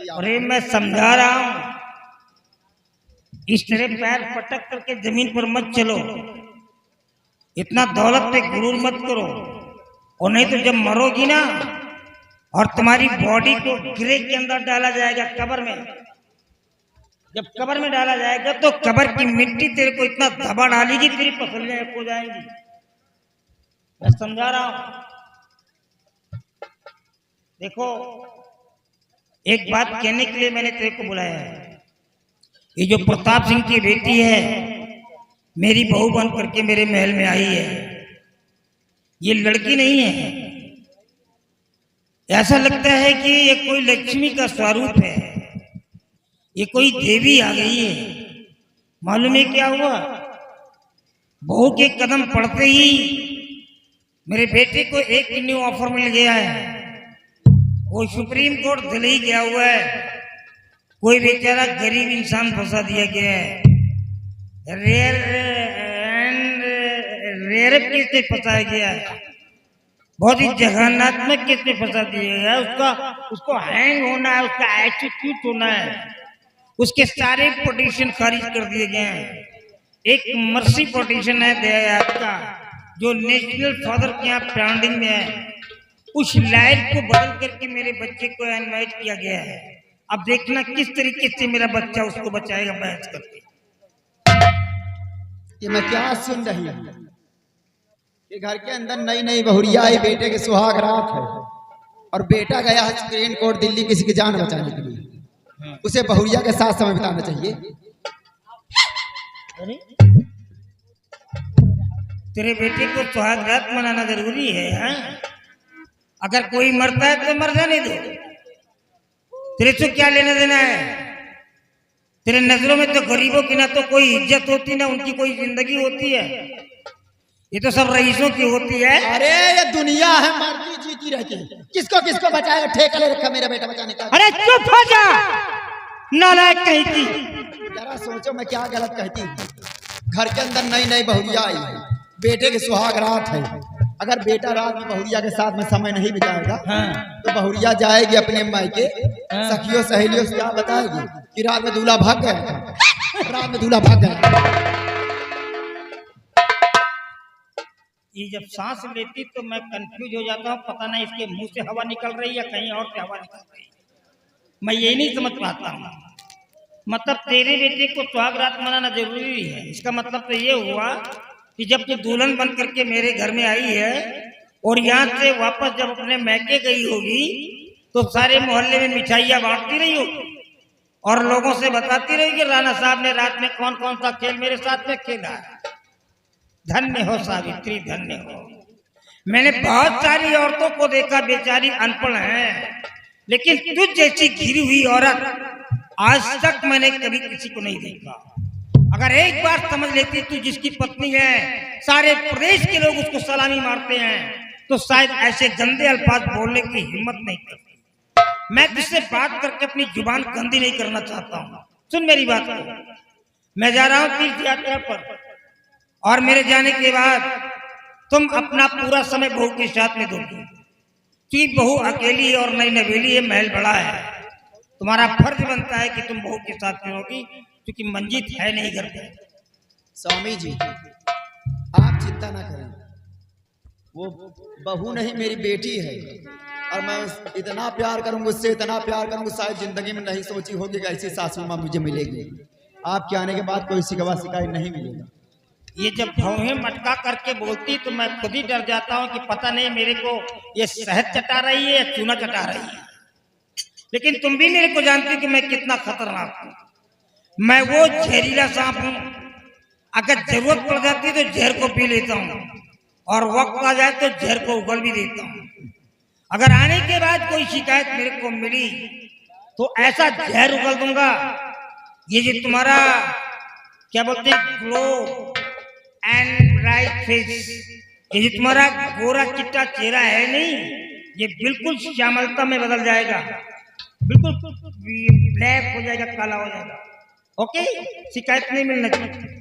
अरे मैं समझा रहा हूं, इस तरह पैर पटक करके जमीन पर मत चलो, इतना दौलत पे गुरूर मत करो, और नहीं तो जब मरोगी ना और तुम्हारी बॉडी को गिरे के अंदर डाला जाएगा कब्र में, जब कब्र में डाला जाएगा तो कब्र की मिट्टी तेरे को इतना दबा डालेगी तेरी पसलियां हो जाएंगी। मैं समझा रहा हूं। देखो, एक बात कहने के लिए मैंने तेरे को बुलाया है। ये जो प्रताप सिंह की बेटी है, मेरी बहू बन करके मेरे महल में आई है। ये लड़की नहीं है, ऐसा लगता है कि ये कोई लक्ष्मी का स्वरूप है, ये कोई देवी आ गई है। मालूम है क्या हुआ? बहू के कदम पड़ते ही मेरे बेटे को एक न्यू ऑफर मिल गया है। वो सुप्रीम कोर्ट दिल्ली गया हुआ है, कोई बेचारा गरीब इंसान फंसा दिया गया है, रेयर केस में फंसाया गया है, बहुत ही जघन्यात्मक केस में फंसा दिया गया है। उसको हैंग होना है, उसका एटीट्यूड होना है, उसके सारे पिटीशन खारिज कर दिए गए हैं। एक मर्सी पिटीशन है दयायाद का, जो नेशनल फादर के यहाँ पेंडिंग में है, उस लाइन को बदल करके मेरे बच्चे को इनवाइट किया गया है। अब देखना किस तरीके से मेरा बच्चा उसको बचाएगा बहस करके। ये मैं क्या सुन रही हूँ कि घर के अंदर नई नई बहुरिया आई, बेटे के सुहाग रात है और बेटा गया है सुप्रीम कोर्ट दिल्ली किसी की जान बचाने के लिए। उसे बहुरिया के साथ समय बिताना चाहिए। तेरे बेटे को सुहाग रात मनाना जरूरी है, हाँ? अगर कोई मरता है तो मर जाने दो, तेरे से क्या लेना देना है? तेरे नजरों में तो गरीबों की ना तो कोई इज्जत होती ना उनकी कोई जिंदगी होती है, ये तो सब रईसों की होती है। अरे ये दुनिया है, मरती जीती रहती है, किसको किसको बचाएगा? ठेका ले रखा मेरा बेटा बचाने का। अरे चुप हो जा, नालायक कहीं की। जरा सोचो मैं क्या गलत कहती हूँ। घर के अंदर नई नई बहुरिया आई है, बेटे के सुहाग रात है। अगर बेटा रात में बहुरिया के साथ में समय नहीं बिताएगा, हाँ, तो बहुरिया जाएगी अपने मायके, हाँ, सखियों सहेलियों से क्या बताएगी कि रात में दूल्हा भाग गया, रात में दूल्हा भाग गया। ये जब सांस लेती तो मैं कंफ्यूज हो जाता हूँ, पता नहीं इसके मुंह से हवा निकल रही है कहीं और से हवा निकल रही है, मैं यही नहीं समझ पाता हूँ। मतलब तेरे बेटे को सुहाग रात मनाना जरूरी है, इसका मतलब तो ये हुआ कि जब तू दुल्हन बन करके मेरे घर में आई है और यहाँ से वापस जब अपने मैके गई होगी तो सारे मोहल्ले में मिठाइयाँ बांटती रही होगी और लोगों से बताती रही कि राणा साहब ने रात में कौन कौन सा खेल मेरे साथ में खेला। धन्य हो सावित्री, धन्य हो। मैंने बहुत सारी औरतों को देखा, बेचारी अनपढ़ हैं, लेकिन तुझ जैसी घिरी हुई औरत आज तक मैंने कभी किसी को नहीं देखा। अगर एक बार समझ लेती तू जिसकी पत्नी है सारे प्रदेश के लोग उसको सलामी मारते हैं, तो शायद ऐसे गंदे अल्फाज बोलने की हिम्मत नहीं करती। मैं तुझसे बात करके अपनी जुबान गंदी नहीं करना चाहता हूँ। सुन मेरी बात को, मैं जा रहा हूँ तीर्थ यात्रा पर और मेरे जाने के बाद तुम अपना पूरा समय बहू के साथ में दोगे, कि बहू अकेली है और नई नवेली है, महल बड़ा है, तुम्हारा फर्ज बनता है कि तुम बहू के साथ में होगी, क्योंकि मंजीत है नहीं घर पे। स्वामी जी आप चिंता ना करें, वो बहू नहीं मेरी बेटी है और मैं इतना प्यार करूंगा उससे, इतना प्यार करूंगा, शायद जिंदगी में नहीं सोची होगी कि ऐसी सासू माँ मुझे मिलेगी। आपके आने के बाद कोई शिकवा शिकायत नहीं मिलेगा। ये जब भौहें मटका करके बोलती तो मैं खुद ही डर जाता हूँ कि पता नहीं मेरे को ये शहद चटा रही है या चूना चटा रही है। लेकिन तुम भी मेरे को जानती कि मैं कितना खतरनाक हूँ। मैं वो जहरीला सांप हूँ, अगर जरूरत पड़ जाती है तो जहर को पी लेता हूँ और वक्त आ जाए तो जहर को उगल भी देता हूँ। अगर आने के बाद कोई शिकायत मेरे को मिली तो ऐसा जहर उगल दूंगा, ये जो तुम्हारा क्या बोलते हैं ग्लो एंड ब्राइट फेस, ये जो तुम्हारा गोरा चिट्टा चेहरा है नहीं, ये बिल्कुल श्यामलता में बदल जाएगा, बिल्कुल ब्लैक हो जाएगा, काला हो जाएगा। ओके, शिकायत नहीं मिलना चाहिए।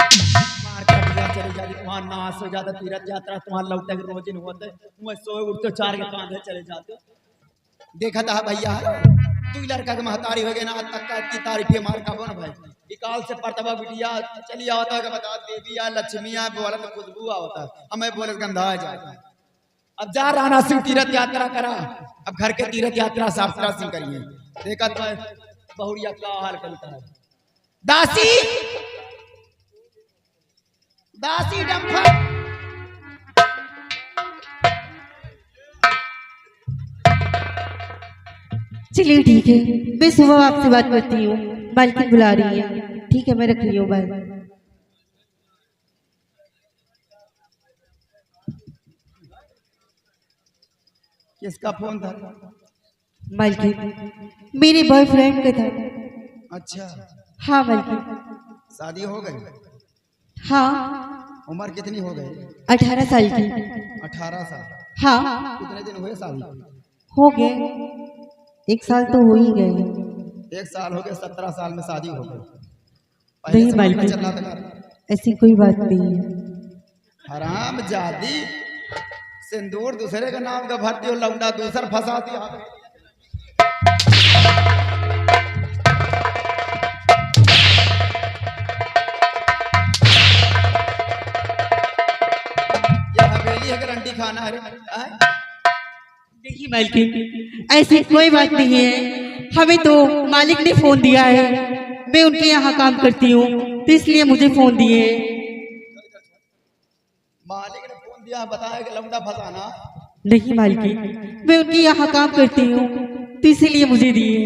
मार का दिया चले जाती वहाँ नाश हो जाता तीर्थ यात्रा तुम्हारा लौटे के रोज नहीं होते वह सोए उठते चार के कांधे चले जाते देखा था भैया तू लड़का के महतारी हो गए ना तक की तारीफे मार का बोन भाई इकाल से परतवा बिटिया चली आवता है बता देवी या लक्ष्मी या बोला तो खुशबू आवता है हमें बोले गंधा जाता है अब जा राणा सिंह तीर्थ यात्रा करा अब घर के तीर्थ यात्रा शास्त्रा सिंह करिए देखा तो बहुरिया का हाल करता है दासी दासी डंफा चलिए ठीक है मैं सुबह आपसे बात करती हूँ मालकिन बुला रही है ठीक है मैं रख रही हूँ बाय। किसका फोन था मालकिन मेरे बॉयफ्रेंड का था। अच्छा हाँ मालकिन। शादी हो गई हाँ उम्र कितनी हो गई 18 साल की। 18 साल हाँ कितने दिन हुए शादी हो गए 1 साल तो हो ही गए। 1 साल हो गए 17 साल में शादी हो गई नहीं मालकिन ऐसी कोई बात नहीं है। हराम जादी सिंदूर दूसरे का नाम का भरती हो लौंडा दूसर फंसा दिया ये हवेली है गारंटी खाना है देखिए मालकिन ऐसी कोई बात नहीं है हमें तो मालिक ने फोन दिया है मैं उनके यहाँ काम करती हूँ तो इसलिए मुझे फोन दिए। मालिक ने फोन दिया बताया कि लौंडा फंसाना नहीं मालकिन मैं उनके यहाँ काम करती हूँ तो इसीलिए मुझे दिए।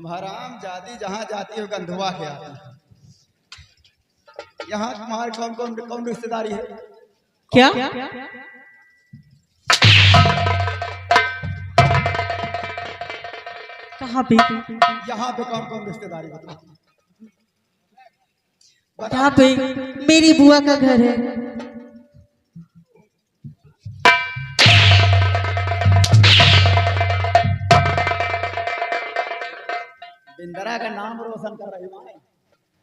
हराम जादी जहाँ जाती हो गंधुआ के आती यहाँ तुम्हारे कौन कौन कौन रिश्तेदारी है क्या कहाँ पे यहाँ पे कौन कौन रिश्तेदारी बताओ यहाँ पे मेरी बुआ का घर है। बिंदरा का नाम रोशन कर रही है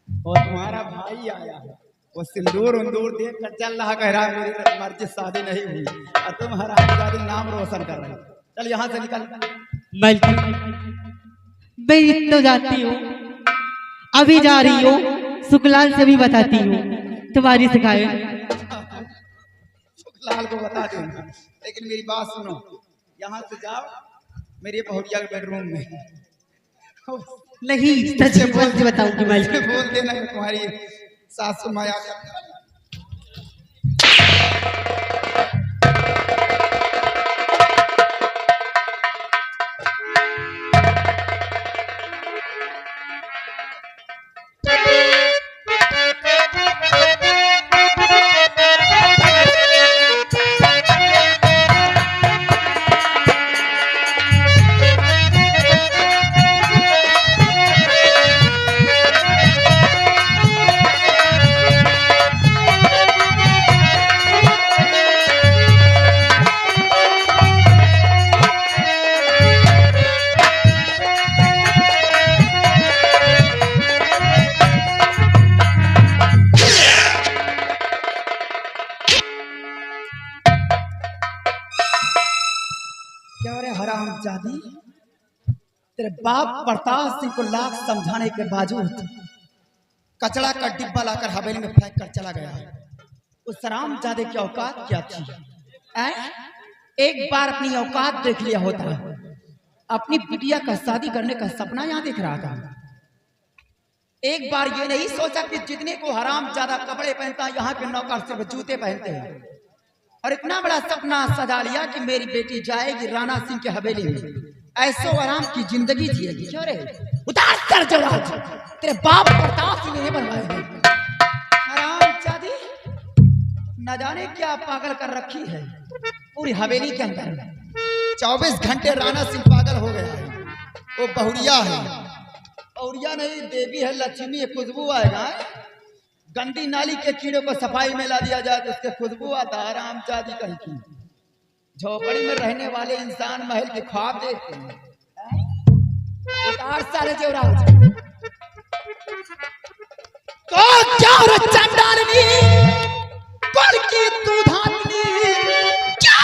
और तुम्हारा भाई आया है वो सिंदूर उंदूर देख कर चल रहा कह रहा है मेरी मर्जी शादी नहीं हुई और तुम हराम जादी नाम रोशन कर रहे हो चल यहाँ से निकल मैं तो जाती हूँ अभी जा रही हूँ सुखलाल से भी बताती हूँ तुम्हारी शिकायत सुखलाल को बता देना लेकिन मेरी बात सुनो यहाँ से जाओ मेरी बहुरिया के बेडरूम में नहीं सच बोल के बताऊंगी मालिक बोल देना कि तुम्हारी सासू माया जादी तेरे बाप प्रताप सिंह को लाख समझाने के बावजूद कचड़ा का डिब्बा लाकर हवेली में फेंक कर चला गया है। उस हरामजादे की औकात क्या थी? एक बार अपनी औकात देख लिया होता, अपनी बिटिया का शादी करने का सपना यहाँ देख रहा था। एक बार ये नहीं सोचा कि जितने को हरामजादा कपड़े पहनता यहाँ के नौकर से जूते पहनते हैं, और इतना बड़ा सपना सजा लिया कि मेरी बेटी जाएगी राणा सिंह के हवेली में, ऐसो आराम की जिंदगी जिएगी। क्यों रे उतार सर जवाब, तेरे बाप प्रताप सिंह ने बनवाए हैं। हरामजादी न जाने क्या पागल कर रखी है पूरी हवेली के अंदर। 24 घंटे राणा सिंह पागल हो गया है। वो बहुरिया है, बहुरिया नहीं देवी है, लक्ष्मी है, खुशबू आएगा। गंदी नाली के कीड़ों को सफाई में ला दिया जाए तो उसके खुशबू आता। हरामजादी कहीं की झोपड़ी में रहने वाले इंसान महल के ख्वाब देखते हैं। उतार सारे जेवरात, तो क्या रे चंडालनी पर की तू धातनी क्या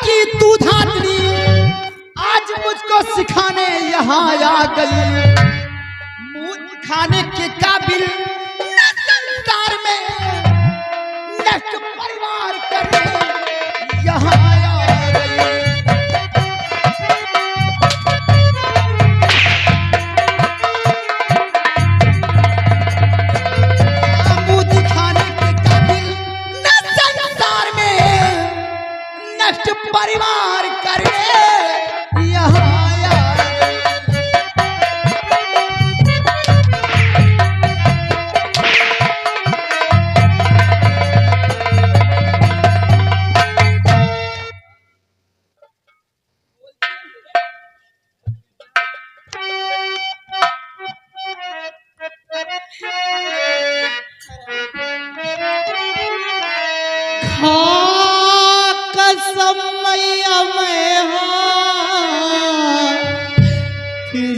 की तू धातनी आज मुझको सिखाने यहाँ आ गई मुझ खाने के काबिल न संसार में नष्ट परिवार करने यहाँ आ गई मुझ खाने के काबिल न संसार में नष्ट परिवार करने यहाँ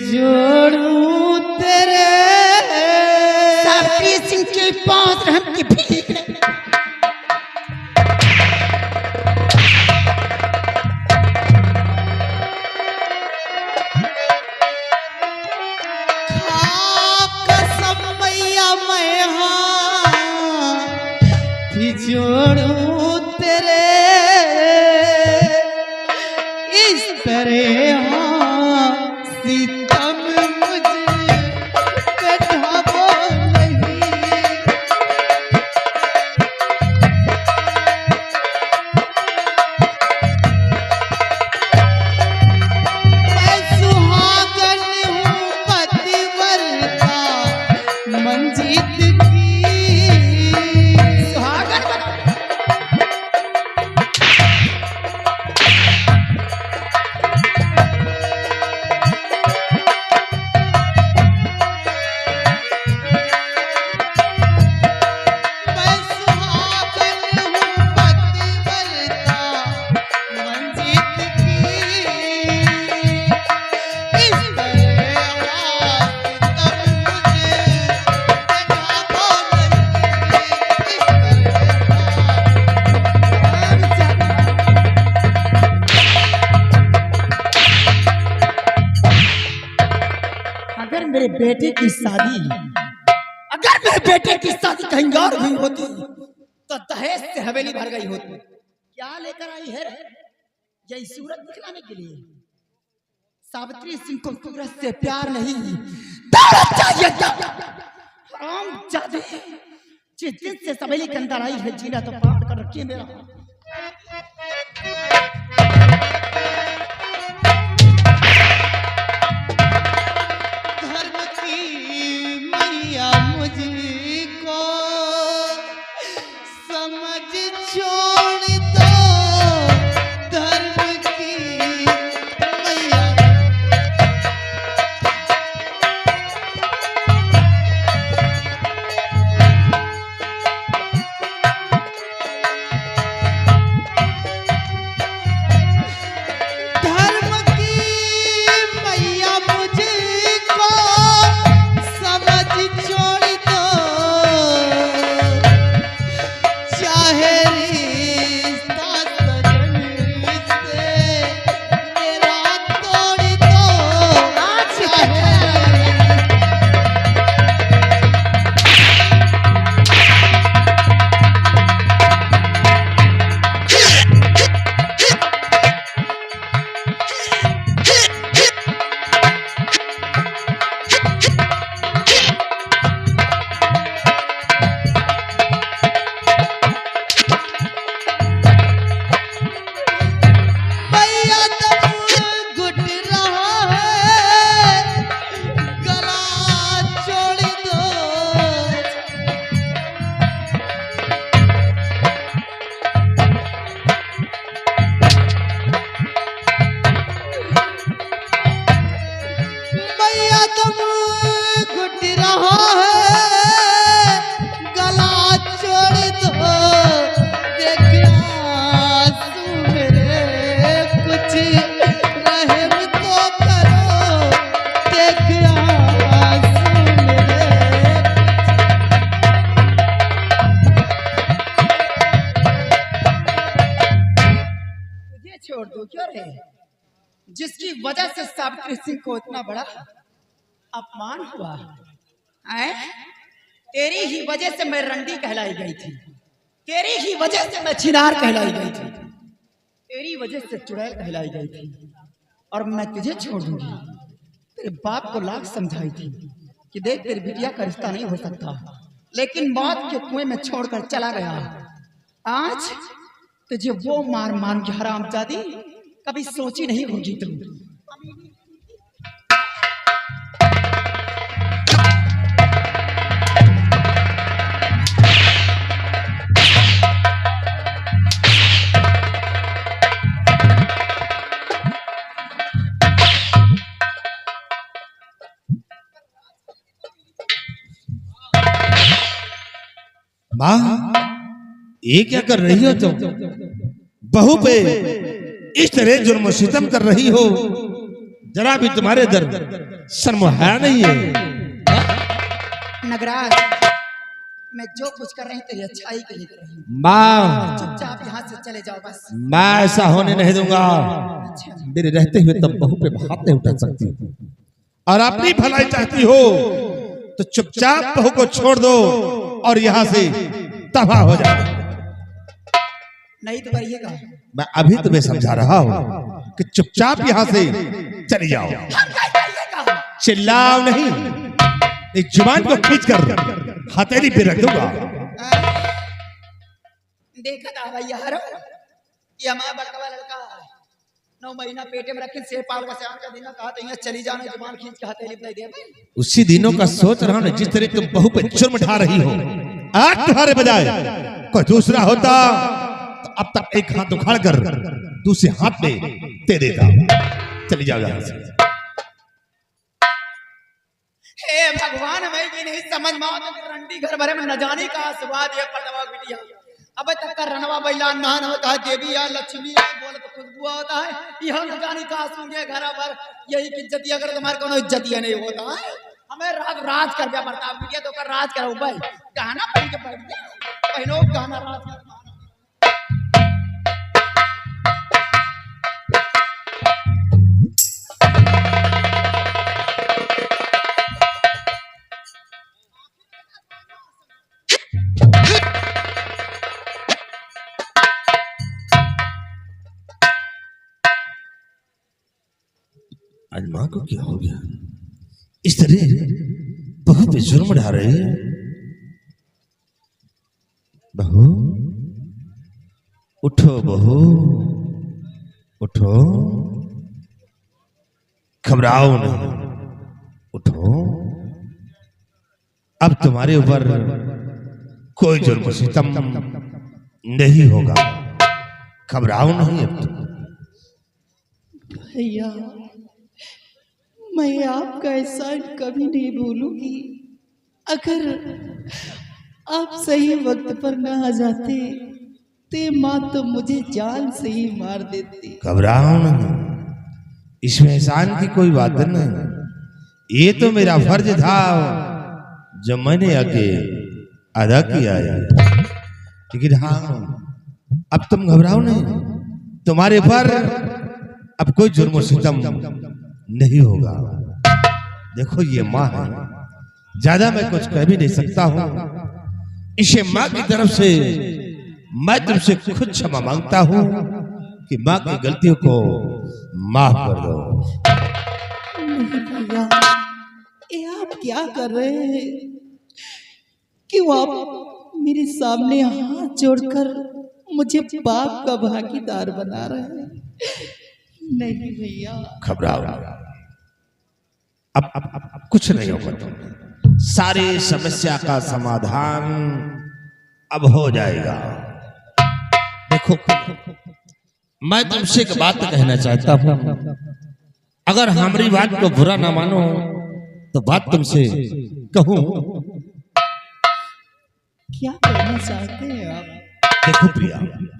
जोड़ू तेरे साफी सिंह के पास रहम की भीख कसम मैया मैं जोड़ू तेरे इस तरह सीतम मुझे कटाबो नहीं मैं सुहागन हूँ पतिव्रता मंजीत की सुहागन मेरे बेटे की शादी अगर मेरे बेटे की शादी कहीं और हुई होती तो दहेज से हवेली भर गई होती क्या लेकर आई है यही सूरत दिखलाने के लिए सावित्री सिंह को सूरत से प्यार नहीं दौलत चाहिए हरामजादे जिस दिन से हवेली के अंदर आई है जीना तो पार कर रखिए मेरा मुझको समझ छोड़ दो धर्म की मैया जिसकी वजह से सावित्री सिंह को इतना बड़ा अपमान हुआ है। तेरी ही वजह से मैं रंडी कहलाई गई थी, तेरी ही वजह से मैं छिनार कहलाई गई थी, तेरी वजह से चुड़ैल कहलाई गई थी। और मैं तुझे छोड़ दूंगी। तेरे बाप को लाख समझाई थी कि देख तेरी बिटिया का रिश्ता नहीं हो सकता, लेकिन मौत के कुएं में छोड़कर चला गया। आज तुझे वो मार मान के हरामजादी कभी सोची नहीं होगी तुम। माँ, ये क्या कर रही हो तुम? बहू पे इस तरह जुर्म सितम कर रही हो, जरा भी तुम्हारे दर शर्म है नहीं है? नगराज, मैं जो कुछ कर रही हूँ तेरी अच्छाई के लिए कर रही हूँ। माँ, चुपचाप यहाँ से चले जाओ बस। मैं ऐसा होने नहीं दूंगा। मेरे रहते हुए तब बहू पे हाथ नहीं उठा सकती, और अपनी भलाई चाहती हो तो चुपचाप बहू को छोड़ दो और यहाँ से तबाह हो जाओ। नहीं तो करिएगा। मैं अभी तुम्हें समझा रहा हूँ कि चुपचाप यहाँ से चली जाओ। चिल्लाओ नहीं, एक जुबान को खींचकर हथेली पे रख दूंगा। देखा था भैया ये हमारा बड़का लड़का 9 महीना पेटे में रखे से पाल का श्याम का दिन कहा तो यहाँ चली जाना, जुबान खींच के हथेली पे दे भाई। उसी दिनों का सोच रहा हूँ जिस तरह तुम बहू पे जुर्म ढा रही हो। आज तुम्हारे बजाय कोई दूसरा होता तो अब तक एक हाथ उखाड़ कर दूसरे हाथ में दे देता। चली जाओ यहाँ से। हे भगवान, मैं भी नहीं समझ में आता कि रंडी घर भरे में न जाने का स्वाद ये पटवा बिटिया। अब तक का रनवा बैला नहान होता है, देवी या लक्ष्मी या बोले तो खुशबू होता है। यह न जाने का सुनिए घर पर यही इज्जत अगर तुम्हारे को इज्जत नहीं होता है। हमें राज कर दिया बर्ताव बिटिया तो कर राज करो भाई। गाना पहन के बैठ गया पहनो गाना राज कर। आज माँ को क्या हो गया? इस तरह बहू पे जुर्म ढा रही है। बहू उठो, बहू उठो, घबराओ नहीं, उठो। अब तुम्हारे ऊपर कोई जुर्म सितम नहीं होगा, घबराओ नहीं। अब तुम भैया, मैं आपका एहसान कभी नहीं भूलूंगी। अगर आप सही वक्त पर न आ जाते तो माँ तो मुझे जान से ही मार देती। घबराओ नहीं, इसमें एहसान की कोई बात नहीं। ये तो मेरा फर्ज था जो मैंने आके अदा किया है। लेकिन हाँ, अब तुम घबराओ नहीं, तुम्हारे पर अब कोई जुर्म सितम नहीं होगा। देखो ये माँ है, ज्यादा मैं कुछ कह भी नहीं सकता हूँ। इसे माँ की तरफ से मैं तुमसे खुद क्षमा मांगता हूँ कि माँ की गलतियों को माफ कर दो। नहीं भैया, ये आप क्या कर रहे हैं? क्यों आप मेरे सामने हाथ जोड़कर मुझे पाप का भागीदार बना रहे हैं? नहीं भैया, घबराओ, अब कुछ नहीं होगा। तुम सारी समस्या का समाधान अब हो जाएगा। देखो, मैं तुमसे एक बात कहना चाहता हूँ। अगर हमारी बात को बुरा ना मानो तो बात तुमसे कहूँ। क्या कहना चाहते हैं आप? देखो प्रिया,